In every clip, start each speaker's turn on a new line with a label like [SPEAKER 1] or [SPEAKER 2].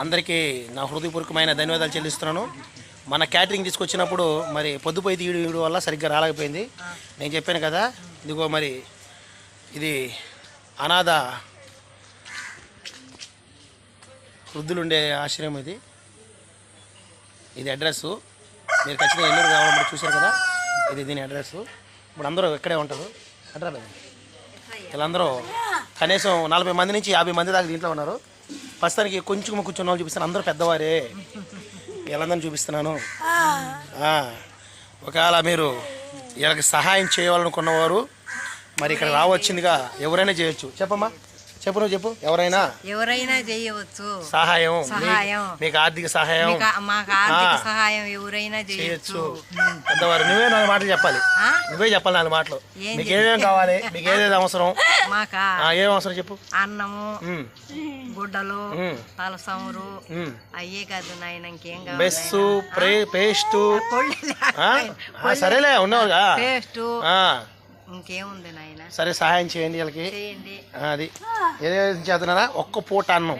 [SPEAKER 1] అందరికీ నా హృదయపూర్వకమైన ధన్యవాదాలు చెల్లిస్తున్నాను. మన క్యాటరింగ్ తీసుకొచ్చినప్పుడు మరి పొద్దుపోయి తీయడం వల్ల సరిగ్గా రాలేకపోయింది. నేను చెప్పాను కదా, ఇదిగో మరి ఇది అనాథ వృద్ధులుండే ఆశ్రయం. ఇది అడ్రస్సు. మీరు ఖచ్చితంగా ఎన్నూరు కావాలని చూశారు కదా, ఇది దీని అడ్రస్సు. ఇప్పుడు అందరూ ఇక్కడే ఉంటారు. అడ్రస్ వీళ్ళందరూ కనీసం 40 మంది నుంచి 50 మంది దాకా దీంట్లో ఉన్నారు. ప్రస్తుతానికి కొంచెం కూర్చున్న వాళ్ళు చూపిస్తాను. అందరూ పెద్దవారే, వీళ్ళందరినీ చూపిస్తున్నాను. ఒకవేళ మీరు వీళ్ళకి సహాయం చేయాలనుకున్నవారు మరి ఇక్కడ రావచ్చిందిగా ఎవరైనా చేయొచ్చు. చెప్పమ్మా, చెప్పు, నువ్వు చెప్పు. ఎవరైనా చేయవచ్చు సహాయం. మీకు ఆర్థిక సహాయం,
[SPEAKER 2] మాకు ఆర్థిక సహాయం ఎవరైనా చేయొచ్చు.
[SPEAKER 1] పెద్దవారు నువ్వే 4 మాటలు చెప్పాలి. నువ్వే చెప్పాలి 4 మాటలు. మీకు ఏమేమి కావాలి, మీకు ఏదేది అవసరం,
[SPEAKER 2] మాకా
[SPEAKER 1] ఏం అవసరం చెప్పు.
[SPEAKER 2] అన్నము, గుడ్డలు, తలసమురు అయ్యే కాదు నాయన, ఇంకేం కావాలి.
[SPEAKER 1] బెస్సు, పేస్ట్, సరేలే ఉన్నావుగా,
[SPEAKER 2] పేస్ట్ ఇంకేముంది నాయన.
[SPEAKER 1] సరే సహాయం చేయండి వీళ్ళకి. అది ఏదేది చేస్తున్నారా? ఒక్క పూట అన్నం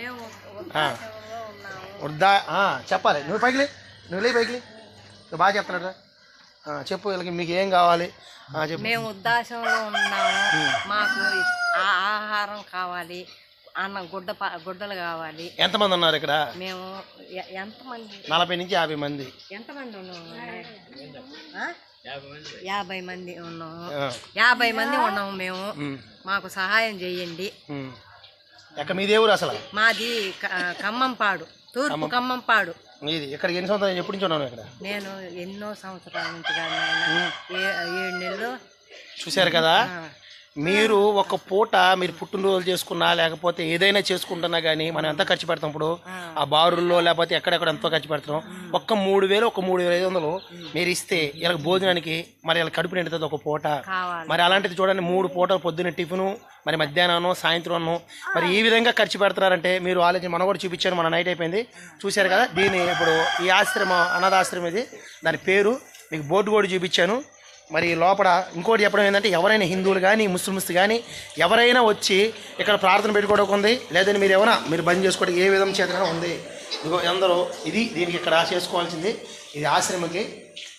[SPEAKER 1] వద్దా చెప్పాలి. నువ్వు పైకి, నువ్వు లే పైకి, నువ్వు బాగా చెప్తున్నారా? చెప్పు వీళ్ళకి మీకు ఏం కావాలి చెప్పు.
[SPEAKER 2] మేము ఉద్దాసంలో ఉన్నాము, మాకు ఆహారం కావాలి, అన్నం గుడ్డలు కావాలి.
[SPEAKER 1] ఎంతమంది ఉన్నారు ఇక్కడ?
[SPEAKER 2] మేము ఎంతమంది?
[SPEAKER 1] 40 నుంచి 50 మంది.
[SPEAKER 2] ఎంతమంది ఉన్నాము? 50 మంది ఉన్నాము. 50 మంది ఉన్నాము మేము. మాకు సహాయం చేయండి.
[SPEAKER 1] ఎక్కడ మీది ఊరు అసలు?
[SPEAKER 2] మాది ఖమ్మంపాడు, తూర్పు ఖమ్మంపాడు.
[SPEAKER 1] మీది ఇక్కడ ఎన్ని సంవత్సరాలు, ఎప్పటి నుంచి ఉన్నాను ఇక్కడ?
[SPEAKER 2] నేను ఎన్నో సంవత్సరాల నుంచి కాదు నాయన, 7 నెలలు.
[SPEAKER 1] చూశారు కదా, మీరు ఒక పూట మీరు పుట్టినరోజులు చేసుకున్నా లేకపోతే ఏదైనా చేసుకుంటున్నా కానీ మనం ఎంత ఖర్చు పెడతాం ఇప్పుడు ఆ బారుల్లో, లేకపోతే ఎక్కడెక్కడ ఎంతో ఖర్చు పెడతాం. ఒక్క 3,000, ఒక 3,500 మీరు ఇస్తే వీళ్ళకి భోజనానికి మరి వీళ్ళకి కడుపు నిండుతుంది ఒక పూట. మరి అలాంటిది చూడండి, 3 పూటలు పొద్దున్న టిఫిను, మరి మధ్యాహ్నం, సాయంత్రం. మరి ఈ విధంగా ఖర్చు పెడతారంటే మీరు ఆలోచన. మనం కూడా చూపించాను, మన నైట్ అయిపోయింది చూశారు కదా. దీని ఇప్పుడు ఈ ఆశ్రమం అనాథాశ్రమం ఇది, దాని పేరు మీకు బోర్డు కూడా చూపించాను. మరి లోపల ఇంకోటి చెప్పడం ఏంటంటే, ఎవరైనా హిందువులు కానీ ముస్లిమ్స్ కానీ ఎవరైనా వచ్చి ఇక్కడ ప్రార్థన పెట్టుకోవడానికి ఉంది, లేదంటే మీరు ఏమైనా మీరు బంద్ చేసుకోవడం ఏ విధం చేతనే ఉంది. ఇదిగో అందరూ ఇది దీనికి ఇక్కడ చేసుకోవాల్సింది. ఇది ఆశ్రమకి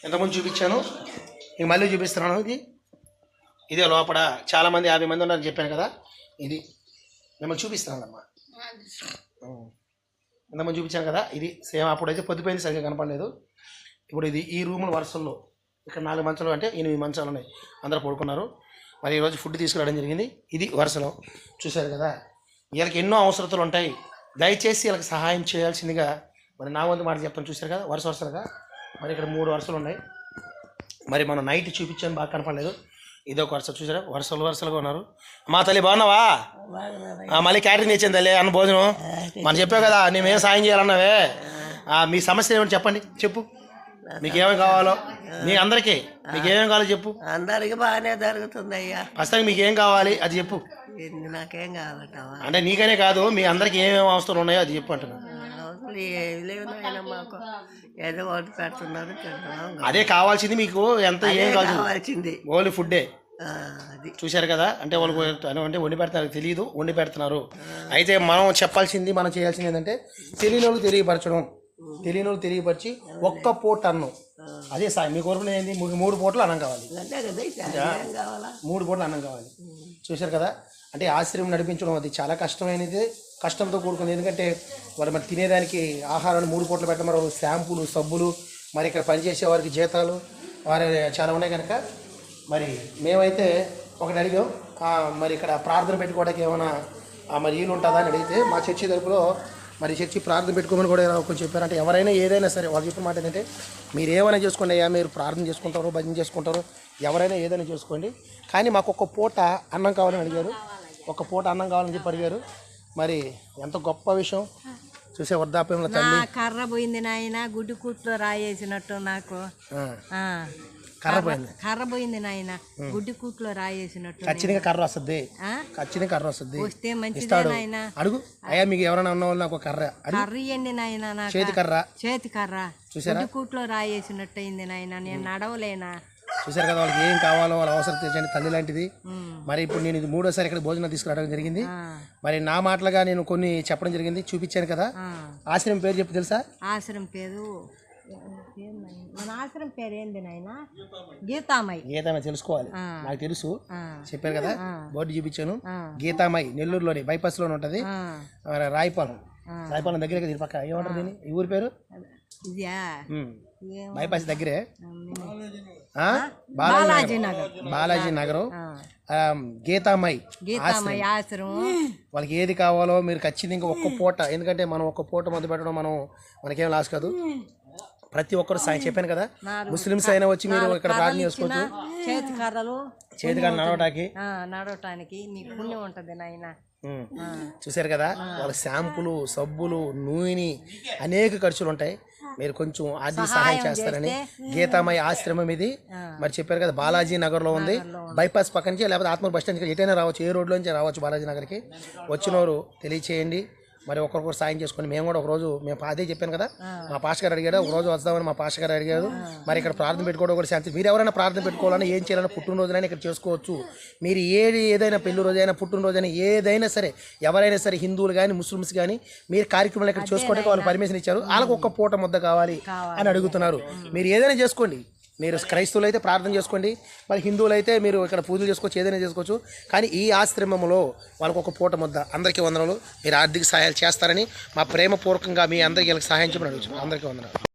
[SPEAKER 1] ఎంతమంది చూపించాను, ఇంక మళ్ళీ చూపిస్తున్నాను. ఇదే లోపల చాలామంది 50 మంది ఉన్నారని చెప్పాను కదా, ఇది మిమ్మల్ని చూపిస్తున్నాను అమ్మా. ఎంతమంది చూపించాను కదా, ఇది సేమ్. అప్పుడైతే పొద్దుపోయింది, సరిగ్గా కనపడలేదు. ఇప్పుడు ఇది ఈ రూముల వరుసల్లో ఇక్కడ 4 మంచాలు అంటే 8 మంచాలు ఉన్నాయి. అందరూ పడుకున్నారు. మరి ఈరోజు ఫుడ్ తీసుకురావడం జరిగింది. ఇది వరుసలో చూశారు కదా. వీళ్ళకి ఎన్నో అవసరతలు ఉంటాయి. దయచేసి వీళ్ళకి సహాయం చేయాల్సిందిగా మరి నా వంతు మాట చెప్తాను. చూశారు కదా వరుసలుగా. మరి ఇక్కడ 3 వరుసలు ఉన్నాయి. మరి మనం నైట్ చూపించాను, బాగా కనపడలేదు. ఇదొక వరుస చూసారా, వరుసలుగా ఉన్నారు. మా తల్లి బాగున్నావా? మళ్ళీ క్యాటరింగ్ తెచ్చాను తల్లి అన్న భోజనం. మనం చెప్పావు కదా నేనేం సాయం చేయాలన్నావే. మీ సమస్య ఏమని చెప్పండి, చెప్పు. మీకు ఏమేమి కావాలో, మీ అందరికీ మీకు ఏమేమి కావాలో చెప్పు.
[SPEAKER 2] అందరికి బాగానే జరుగుతుంది అయ్యా.
[SPEAKER 1] ప్రస్తుతానికి మీకు ఏం కావాలి అది చెప్పు.
[SPEAKER 2] నాకేం కావాలంటావా?
[SPEAKER 1] అంటే నీకనే కాదు, మీ అందరికి ఏమేమి అవసరం ఉన్నాయో అది చెప్పు అంటున్నా.
[SPEAKER 2] మాకు ఏదో వండి పెడుతున్నారు,
[SPEAKER 1] అదే కావాల్సింది. మీకు ఎంత ఏం కావాల్సింది? ఓన్లీ ఫుడ్డే. చూశారు కదా. అంటే వాళ్ళకు అంటే వండి పెడుతున్నారు, తెలియదు, వండి పెడుతున్నారు. అయితే మనం చెప్పాల్సింది, మనం చేయాల్సింది ఏంటంటే తెలియని వాళ్ళకి తెలియపరచడం. తెలియని వాళ్ళు తెలియపరిచి ఒక్క పూట అన్నం, అదే సాయం. మీ కోరుకునేది ఏంటి? 3 పూటలు అన్నం కావాలి. 3 పూటలు అన్నం కావాలి. చూశారు కదా. అంటే ఆశ్రయం నడిపించడం అది చాలా కష్టమైనది, కష్టంతో కూడుకుంది. ఎందుకంటే మరి తినేదానికి ఆహారాన్ని 3 పూటలు పెట్టడం, మరి షాంపూలు, సబ్బులు, మరి ఇక్కడ పనిచేసే వారికి జీతాలు వారి చాలా ఉన్నాయి కనుక మరి మేమైతే ఒకటి అడిగాం. మరి ఇక్కడ ప్రార్థన పెట్టుకోవడానికి ఏమైనా మరి వీలు ఉంటుందా అని అడిగితే మా చర్చి తరపులో మరి చర్చి ప్రార్థన పెట్టుకోమని కూడా కొంచెం చెప్పారంటే, ఎవరైనా ఏదైనా సరే వాళ్ళు చెప్పిన మాట ఏంటంటే, మీరు ఏమైనా చేసుకోండి అయ్యా, మీరు ప్రార్థన చేసుకుంటారు, భజన చేసుకుంటారు, ఎవరైనా ఏదైనా చేసుకోండి, కానీ మాకు ఒక పూట అన్నం కావాలని అడిగారు. ఒక పూట అన్నం కావాలని చెప్పి అడిగారు. మరి ఎంత గొప్ప విషయం. చూసే వృద్ధాప్యంలో తల్లి
[SPEAKER 2] కర్ర పోయింది నాయన, గుడ్డి కూట్లో రాయేసినట్టు నాకు కర్ర పోయింది నాయన, గుడ్డి కూట్లో రాయేసినట్టు.
[SPEAKER 1] ఖచ్చితంగా కర్ర వస్తుంది, ఖచ్చితంగా కర్ర వస్తుంది.
[SPEAKER 2] వస్తే మంచిదే నాయన.
[SPEAKER 1] అడుగు అయ్యా, మీకు ఎవరైనా ఉన్న వాళ్ళు నాకు కర్ర
[SPEAKER 2] ఇవ్వండి నాయన.
[SPEAKER 1] చేతి కర్ర
[SPEAKER 2] చూసారా, గుడ్డి కూట్లో రాయేసినట్టు అయింది నాయన, నేను నడవలేనా.
[SPEAKER 1] చూసారు కదా, వాళ్ళకి ఏం కావాలో వాళ్ళ అవసరం తీర్చండి, తల్లి లాంటిది. మరి ఇప్పుడు నేను ఇది 3వ సారి ఇక్కడ భోజనం తీసుకురావడం జరిగింది. మరి నా మాటలుగా నేను కొన్ని చెప్పడం జరిగింది, చూపించాను కదా. ఆశ్రమం పేరు చెప్పి తెలుసా?
[SPEAKER 2] ఆశ్రమం పేరు మన ఆశ్రమం పేరు ఏంది నాయన? గీతామయ్య.
[SPEAKER 1] గీతామయ్య తెలుసుకోవాలి, నాకు తెలుసు, చెప్పారు కదా, బోర్డు చూపించాను. గీతామయ్య నెల్లూరులోని బైపాస్ లోనే ఉంటది. రాయపాలెం దగ్గర దీని పక్క ఏమంటారు దీన్ని, ఈ ఊరి పేరు బైపాస్ దగ్గరే బాలాజీ నగరం. గీతామయ్య
[SPEAKER 2] ఆశ్రమం.
[SPEAKER 1] వాళ్ళకి ఏది కావాలో మీరు ఖచ్చితంగా ఇంకా ఒక్క పూట, ఎందుకంటే మనం ఒక్క పూట మొదలు పెట్టడం మనకేం లాస్ కాదు. ప్రతి ఒక్కరు సాయం చెప్పాను కదా, ముస్లిమ్స్ అయినా వచ్చి మీరు ఇక్కడ ప్రార్థన చేసుకోవచ్చు. చేతికర్రలు నడవటానికి మీకు పుణ్యం ఉంటుంది నాయన. చూసారు కదా, వాళ్ళ షాంపులు, సబ్బులు, నూనె అనేక ఖర్చులు ఉంటాయి. మీరు కొంచెం ఆర్థిక సహాయం చేస్తారని గీతామయ్య ఆశ్రమం ఇది. మరి చెప్పారు కదా, బాలాజీ నగర్ లో ఉంది. బైపాస్ పక్క నుంచి లేకపోతే ఆత్మూరు బస్ స్టాండ్ ఎటైనా రావచ్చు, ఏ రోడ్లో నుంచి రావచ్చు బాలాజీ నగర్కి. వచ్చినవారు తెలియచేయండి. మరి ఒకరికొకరు సాయం చేసుకొని మేము కూడా ఒకరోజు మేము అదే చెప్పాను కదా, మా పాస్టర్ గారు అడిగాడు, ఒకరోజు వస్తామని మా పాస్టర్ గారు అడిగారు. మరి ఇక్కడ ప్రార్థన పెట్టుకోవడం కూడా శాంతి. మీరు ఎవరైనా ప్రార్థన పెట్టుకోవాలన్నా, ఏం చేయాలన్నా, పుట్టినరోజునైనా ఇక్కడ చేసుకోవచ్చు. మీరు ఏదైనా పెళ్లి రోజైనా, పుట్టినరోజైనా, ఏదైనా సరే, ఎవరైనా సరే, హిందువులు కానీ ముస్లిమ్స్ కానీ మీరు కార్యక్రమాలు ఇక్కడ చేసుకోవడానికి వాళ్ళు పర్మిషన్ ఇచ్చారు. వాళ్ళకు ఒక్క పూట ముద్ద కావాలి అని అడుగుతున్నారు. మీరు ఏదైనా చేసుకోండి. మీరు క్రైస్తవులు అయితే ప్రార్థన చేసుకోండి, మరి హిందువులు అయితే మీరు ఇక్కడ పూజలు చేసుకోవచ్చు, ఏదైనా చేసుకోవచ్చు. కానీ ఈ ఆశ్రమంలో వాళ్ళకు ఒక పూట ముద్ద. అందరికీ వందనాలు. మీరు ఆర్థిక సహాయాలు చేస్తారని మా ప్రేమపూర్వకంగా మీ అందరికీ సహాయం చేయమని అడుగుతున్నాను. అందరికీ వందనాలు.